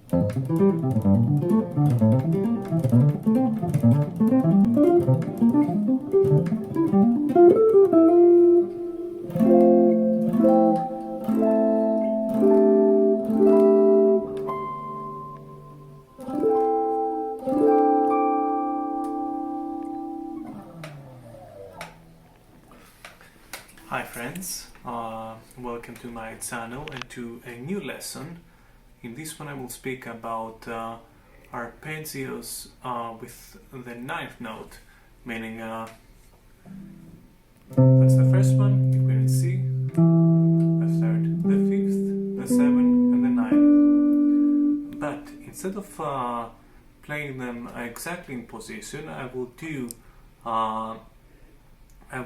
Hi friends, welcome to my channel and to a new lesson. In this one I will speak about arpeggios with the ninth note, meaning that's the first one, if we're in C, the third, the fifth, the seventh and the ninth. But instead of playing them exactly in position, I will do I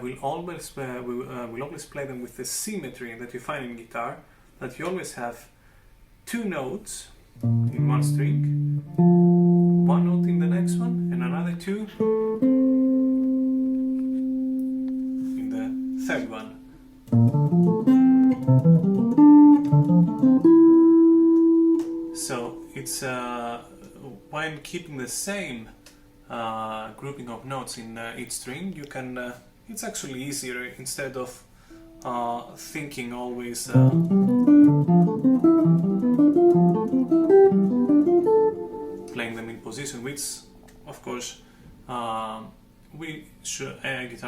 will always play them with the symmetry that you find in guitar, that you always have two notes in one string, one note in the next one, and another two in the third one. So it's when keeping the same grouping of notes in each string, you can it's actually easier instead of thinking always playing them in position, which of course guitar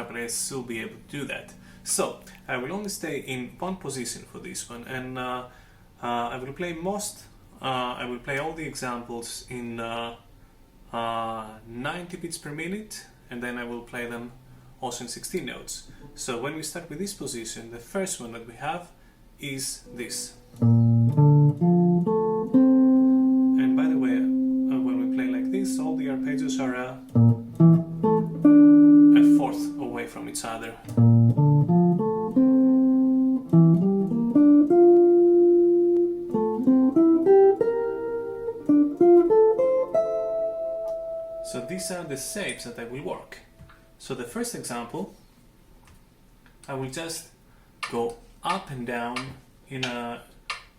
players should be able to do that. So I will only stay in one position for this one, and I will play I will play all the examples in 90 beats per minute, and then I will play them also in 16 notes. So when we start with this position, the first one that we have is this. And by the way, when we play like this, all the arpeggios are a fourth away from each other. So these are the shapes that I will work. So the first example, I will just go up and down in a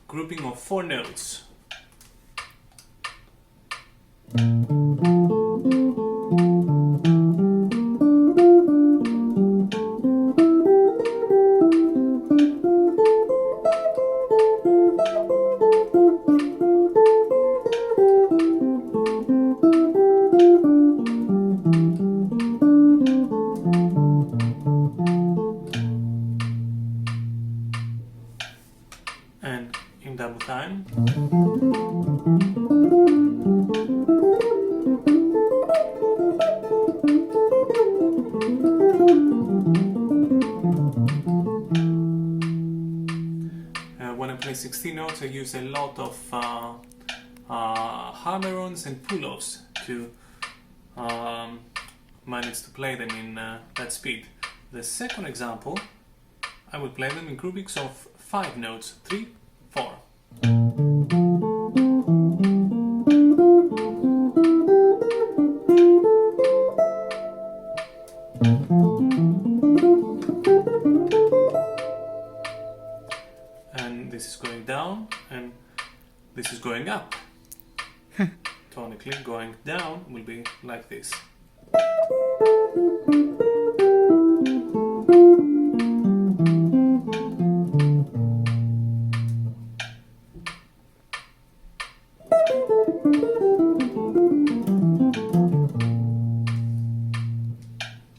grouping of 4 notes. And in double time. When I play 16 notes, I use a lot of hammer-ons and pull-offs to manage to play them in that speed. The second example, I will play them in groupings of 5 notes, 3, 4. And this is going down, and this is going up. Tonically going down will be like this.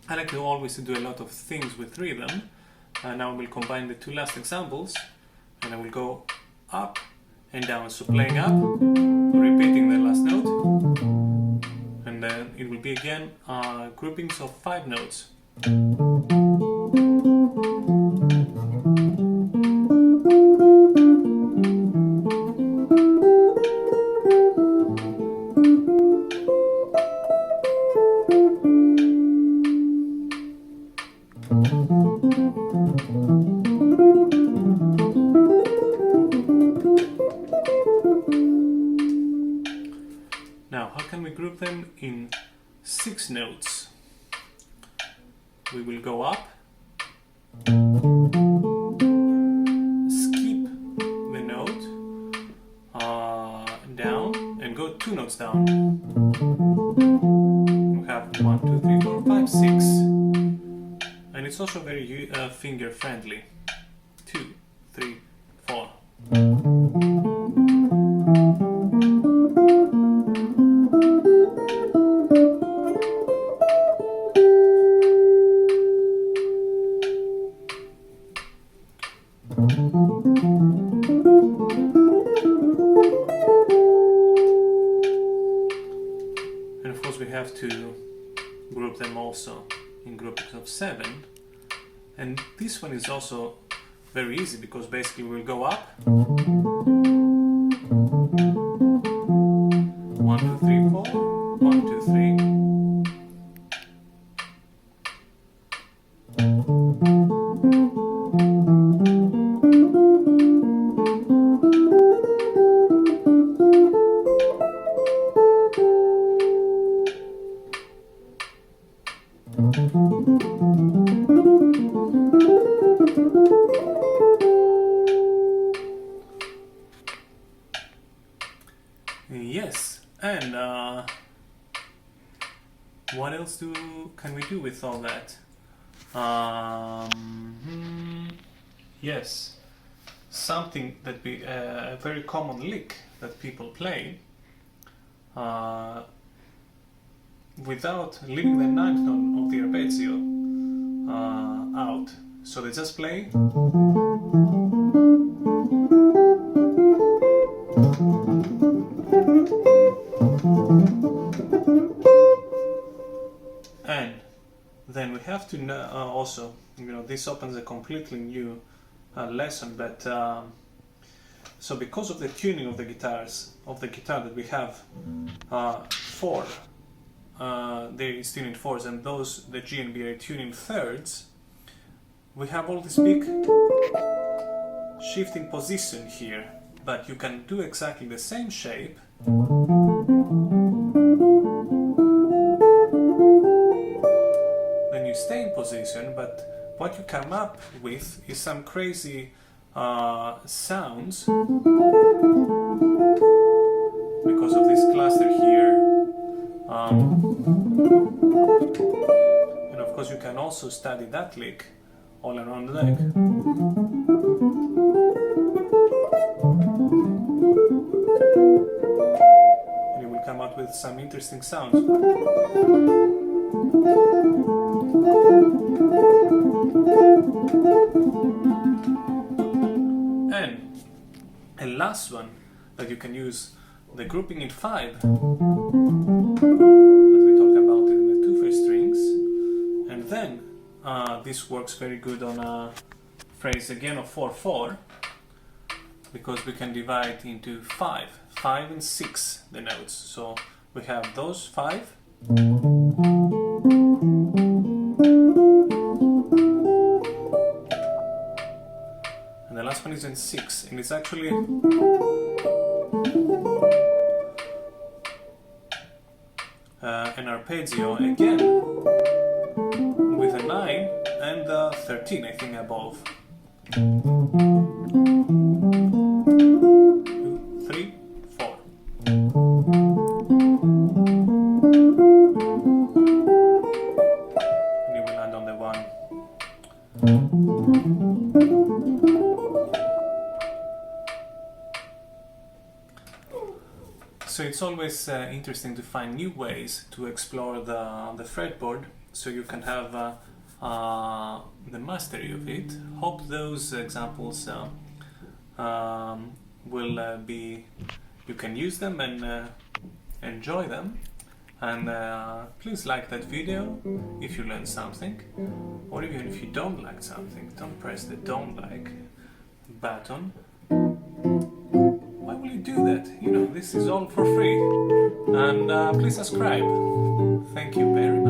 I like to always do a lot of things with rhythm, and now I will combine the two last examples, and I will go up and down, so playing up, repeating the last note, and then it will be again groupings of 5 notes. Now, how can we group them in 6 notes? We will go up, skip the note, down, and go 2 notes down. We have 1, 2, 3, 4, 5, 6. And it's also very finger friendly. 2, 3, 4. And of course we have to group them also in groupings of 7. And this one is also very easy because basically we'll go up 1, 2, 3, 4, 1, 2, 3. Yes, and what else can we do with all that? Yes, something that a very common lick that people play without leaving the ninth tone of the arpeggio out. So they just play. And then we have to also, this opens a completely new lesson, but so because of the tuning of the guitar that we have 4, there is tuned in 4s, and the G and B are tuned in 3rds, we have all this big shifting position here, but you can do exactly the same shape then you stay in position, but what you come up with is some crazy sounds because of this cluster here. And of course you can also study that lick all around the neck. And you will come out with some interesting sounds. And a last one that you can use, the grouping in 5 that we talked about in the 2 first strings, and then this works very good on a phrase again of 4/4 because we can divide into 5 and 6 the notes. So we have those 5. And the last one is in 6, and it's actually an arpeggio again with a 9 and 13, I think, above. 2, 3, 4. And you will land on the 1. So it's always interesting to find new ways to explore the fretboard, so you can have the mastery of it. Hope those examples will you can use them and enjoy them. And please like that video if you learned something, or even if you don't like something, don't press the don't like button. Why will you do that? This is all for free. And please subscribe. Thank you very much.